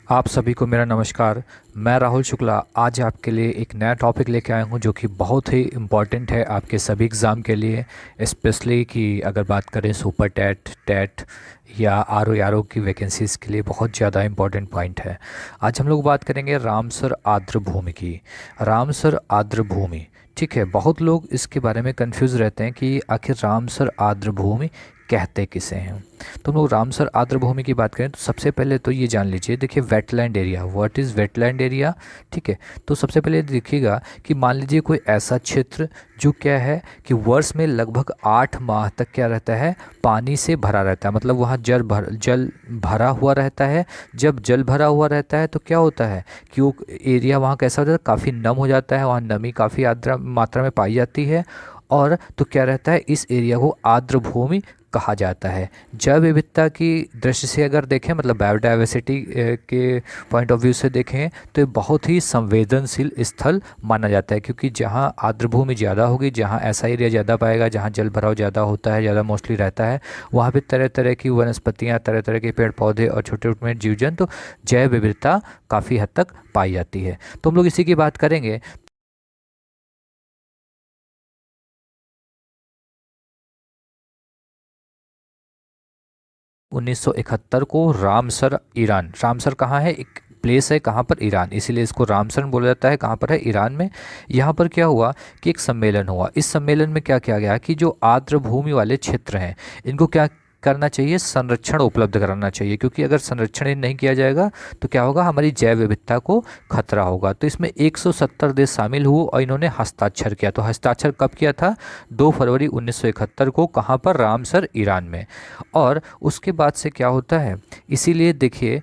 आप सभी को मेरा नमस्कार। मैं राहुल शुक्ला आज आपके लिए एक नया टॉपिक लेके आया हूँ जो कि बहुत ही इम्पॉर्टेंट है आपके सभी एग्ज़ाम के लिए। स्पेशली कि अगर बात करें सुपर टेट टेट या आर ओ की वैकेंसीज़ के लिए बहुत ज़्यादा इम्पॉर्टेंट पॉइंट है। आज हम लोग बात करेंगे रामसर आर्द्र भूमि की। रामसर आर्द्र भूमि, ठीक है। बहुत लोग इसके बारे में कंफ्यूज रहते हैं कि आखिर रामसर आर्द्र भूमि कहते किसे हैं। तो हम लोग रामसर आर्द्र भूमि की बात करें तो सबसे पहले तो ये जान लीजिए, देखिए wetland area, what is wetland area, ठीक है। तो सबसे पहले देखिएगा कि मान लीजिए कोई ऐसा क्षेत्र जो क्या है कि वर्ष में लगभग 8 माह तक क्या रहता है, पानी से भरा रहता है। मतलब वहाँ जल भरा हुआ रहता है। जब जल भरा हुआ रहता है तो क्या होता है कि वो एरिया वहाँ कैसा होता है, काफ़ी नम हो जाता है, वहाँ नमी काफ़ी आर्द्र मात्रा में पाई जाती है। और तो क्या रहता है, इस एरिया को आर्द्र भूमि कहा जाता है। जैव विविधता की दृष्टि से अगर देखें, मतलब बायोडाइवर्सिटी के पॉइंट ऑफ व्यू से देखें तो ये बहुत ही संवेदनशील स्थल माना जाता है, क्योंकि जहाँ आर्द्र भूमि ज़्यादा होगी, जहाँ ऐसा एरिया ज़्यादा पाएगा, जहाँ जल भराव ज़्यादा होता है, ज़्यादा मोस्टली रहता है, वहाँ पे तरह तरह की वनस्पतियाँ, तरह तरह के पेड़ पौधे और छोटे छोटे जीव जंतु, तो जैव विविधता काफ़ी हद तक पाई जाती है। तो हम लोग इसी की बात करेंगे। 1971 को रामसर, ईरान। रामसर कहाँ है, एक प्लेस है, कहाँ पर, ईरान, इसीलिए इसको रामसर बोला जाता है। कहाँ पर है, ईरान में। यहाँ पर क्या हुआ कि एक सम्मेलन हुआ। इस सम्मेलन में क्या किया गया कि जो आर्द्र भूमि वाले क्षेत्र हैं इनको क्या करना चाहिए, संरक्षण उपलब्ध कराना चाहिए, क्योंकि अगर संरक्षण ही नहीं किया जाएगा तो क्या होगा, हमारी जैव विविधता को खतरा होगा। तो इसमें 170 देश शामिल हुए और इन्होंने हस्ताक्षर किया। तो हस्ताक्षर कब किया था, 2 फरवरी 1971 को। कहाँ पर, रामसर, ईरान में। और उसके बाद से क्या होता है, इसीलिए देखिए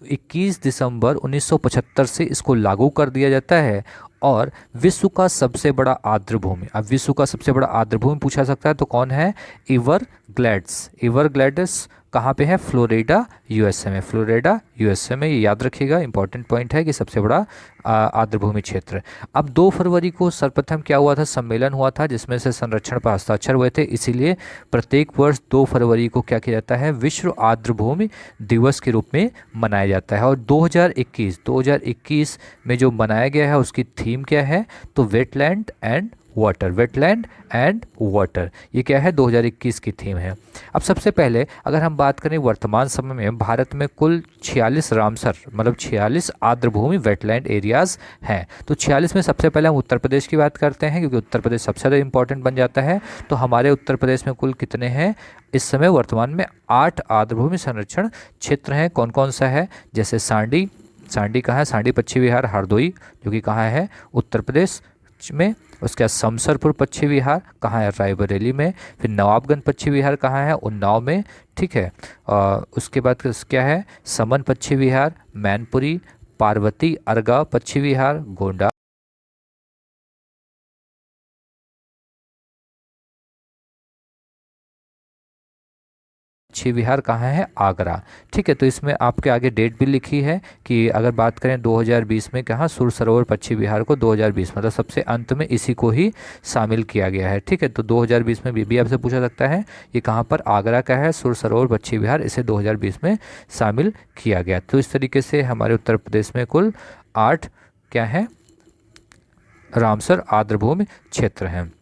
21 दिसंबर 1975 से इसको लागू कर दिया जाता है। और विश्व का सबसे बड़ा आर्द्र भूमि, अब विश्व का सबसे बड़ा आर्द्र भूमि पूछा सकता है तो कौन है, एवरग्लैड्स। एवरग्लैड्स कहाँ पे है, फ्लोरिडा यूएसए में। फ्लोरिडा यूएसए में, ये याद रखिएगा, इंपॉर्टेंट पॉइंट है कि सबसे बड़ा आर्द्र भूमि क्षेत्र। अब 2 फरवरी को सर्वप्रथम क्या हुआ था, सम्मेलन हुआ था जिसमें से संरक्षण पर हस्ताक्षर हुए थे। इसीलिए प्रत्येक वर्ष 2 फरवरी को क्या किया जाता है, विश्व आर्द्र भूमि दिवस के रूप में मनाया जाता है। और 2021 में जो मनाया गया है उसकी थीम क्या है, तो wetland and water. Wetland and water, ये क्या है, 2021 की थीम है। अब सबसे पहले अगर हम बात करें वर्तमान समय में भारत में कुल 46 रामसर, मतलब 46 आर्द्र भूमि वेटलैंड एरियाज हैं। तो 46 में सबसे पहले हम उत्तर प्रदेश की बात करते हैं, क्योंकि उत्तर प्रदेश सबसे ज़्यादा इंपॉर्टेंट बन जाता है। तो हमारे उत्तर प्रदेश में कुल कितने हैं, इस समय वर्तमान में 8 आर्द्र भूमि संरक्षण क्षेत्र हैं। कौन कौन सा है, जैसे सांडी, सांडी कहाँ है, सांडी पश्चिमी विहार, हरदोई जो कि कहाँ है, उत्तर प्रदेश में। उसके बाद समसरपुर पश्चिमी विहार कहाँ है, रायबरेली में। फिर नवाबगंज पश्चिमी विहार कहाँ है, उन्नाव में, ठीक है। उसके बाद क्या है, समन पश्चिमी विहार, मैनपुरी, पार्वती अर्गा पश्चिमी विहार, गोंडा पश्चिमी विहार कहाँ है, आगरा, ठीक है। तो इसमें आपके आगे डेट भी लिखी है कि अगर बात करें 2020 में, कहाँ, सुर सरोवर पश्चिमी विहार को 2020, मतलब सबसे अंत में इसी को ही शामिल किया गया है, ठीक है। तो 2020 में भी आपसे पूछा सकता है ये कहाँ पर, आगरा का है, सुर सरोवर पश्चिमी विहार, इसे 2020 में शामिल किया गया। तो इस तरीके से हमारे उत्तर प्रदेश में कुल 8 क्या है, रामसर आर्द्र भूमि क्षेत्र हैं।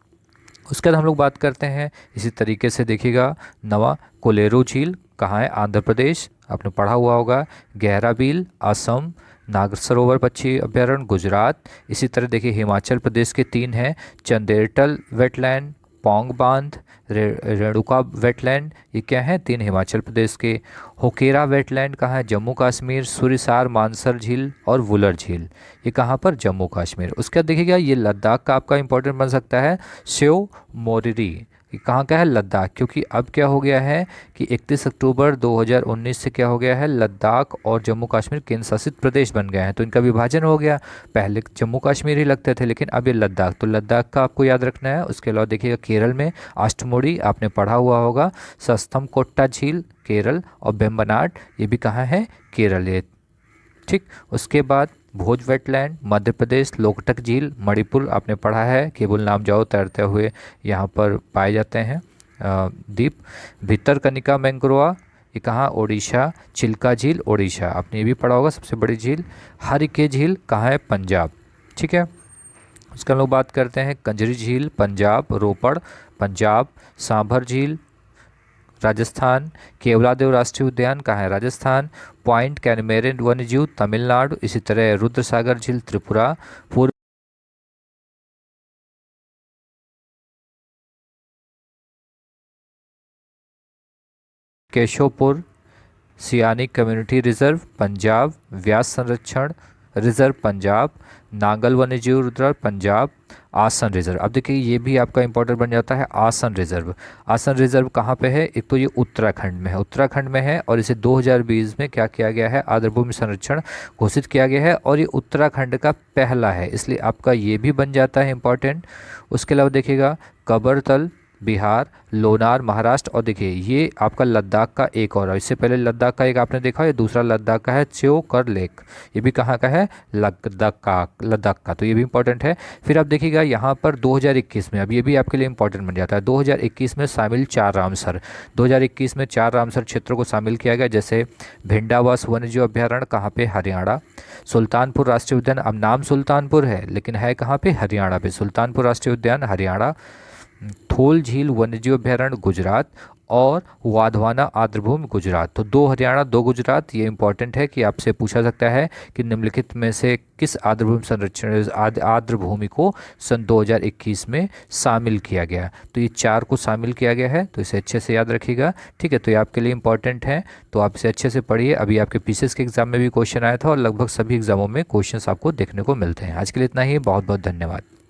उसके बाद हम लोग बात करते हैं इसी तरीके से, देखिएगा, नवा कोलेरू झील कहाँ है, आंध्र प्रदेश, आपने पढ़ा हुआ होगा। गहरा बील असम, नागर सरोवर पक्षी अभ्यारण्य गुजरात। इसी तरह देखिए हिमाचल प्रदेश के 3 हैं, चंदेरटल वेटलैंड, पौंग बांध, रेणुका वेटलैंड, ये क्या है, 3 हिमाचल प्रदेश के। होकेरा वेटलैंड कहाँ है, जम्मू कश्मीर, सुरिसार मानसर झील और वुलर झील, ये कहाँ पर, जम्मू कश्मीर। उसके बाद देखिएगा ये लद्दाख का आपका इंपॉर्टेंट बन सकता है, शिव मोरिरी, ये कहाँ का है, लद्दाख, क्योंकि अब क्या हो गया है कि 31 अक्टूबर 2019 से क्या हो गया है, लद्दाख और जम्मू कश्मीर केंद्र शासित प्रदेश बन गए हैं। तो इनका विभाजन हो गया, पहले जम्मू कश्मीर ही लगते थे लेकिन अब ये लद्दाख, तो लद्दाख का आपको याद रखना है। उसके अलावा देखिएगा केरल में अष्टमुडी, आपने पढ़ा हुआ होगा। सस्तम कोट्टा झील केरल, और बेम्बनाड, ये भी कहाँ है, केरल है, ठीक। उसके बाद भोज वेटलैंड मध्य प्रदेश, लोकटक झील मणिपुर, आपने पढ़ा है, केबुल नाम जाओ तैरते हुए यहाँ पर पाए जाते हैं द्वीप। भितरकनिका मैंग्रोव ये कहाँ, ओडिशा। चिल्का झील ओडिशा, आपने ये भी पढ़ा होगा, सबसे बड़ी झील। हरिके झील कहाँ है, पंजाब। ठीक है, उसका हम लोग बात करते हैं कंजरी झील पंजाब, रोपड़ पंजाब। सांभर झील राजस्थान। केवलादेव राष्ट्रीय उद्यान कहाँ है, राजस्थान। पॉइंट कैनमेरन वन्यजीव तमिलनाडु। इसी तरह रुद्रसागर झील त्रिपुरा। पूर्व केशवपुर सियानी कम्युनिटी रिजर्व पंजाब। व्यास संरक्षण रिजर्व पंजाब। नांगल वन्यजीव रिजर्व पंजाब। आसन रिजर्व, अब देखिए ये भी आपका इंपॉर्टेंट बन जाता है, आसन रिजर्व। आसन रिजर्व कहाँ पे है, एक तो ये उत्तराखंड में है, उत्तराखंड में है, और इसे 2020 में क्या किया गया है, आर्द्रभूमि संरक्षण घोषित किया गया है, और ये उत्तराखंड का पहला है, इसलिए आपका ये भी बन जाता है इंपॉर्टेंट। उसके अलावा देखिएगा कबरतल बिहार, लोनार महाराष्ट्र, और देखिए ये आपका लद्दाख का एक और है, इससे पहले लद्दाख का एक आपने देखा, ये दूसरा लद्दाख का है च्योकर लेक, ये भी कहाँ का है, लद्दाख का, तो ये भी इंपॉर्टेंट है। फिर आप देखिएगा यहाँ पर 2021 में, अब ये भी आपके लिए इंपॉर्टेंट बन जाता है, 2021 में शामिल 4 रामसर, 2021 में 4 रामसर क्षेत्रों को शामिल किया गया, जैसे भिंडावास वन्यजीव अभ्यारण्य कहाँ पे, हरियाणा। सुल्तानपुर राष्ट्रीय उद्यान, अब नाम सुल्तानपुर है लेकिन है कहाँ पे, हरियाणा पे, सुल्तानपुर राष्ट्रीय उद्यान हरियाणा। थोल झील वन्यजीव अभ्यारण्य गुजरात, और वाधवाना आर्द्रभूमि गुजरात। तो 2 हरियाणा 2 गुजरात, ये इंपॉर्टेंट है कि आपसे पूछा सकता है कि निम्नलिखित में से किस आर्द्रभूमि संरक्षण आर्द्रभूमि को सन 2021 में शामिल किया गया, तो ये 4 को शामिल किया गया है, तो इसे अच्छे से याद रखिएगा। ठीक है, तो ये आपके लिए इंपॉर्टेंट है, तो आप इसे अच्छे से पढ़िए। अभी आपके पीसीएस के एग्जाम में भी क्वेश्चन आया था, और लगभग सभी एग्जामों में क्वेश्चन आपको देखने को मिलते हैं। आज के लिए इतना ही, बहुत बहुत धन्यवाद।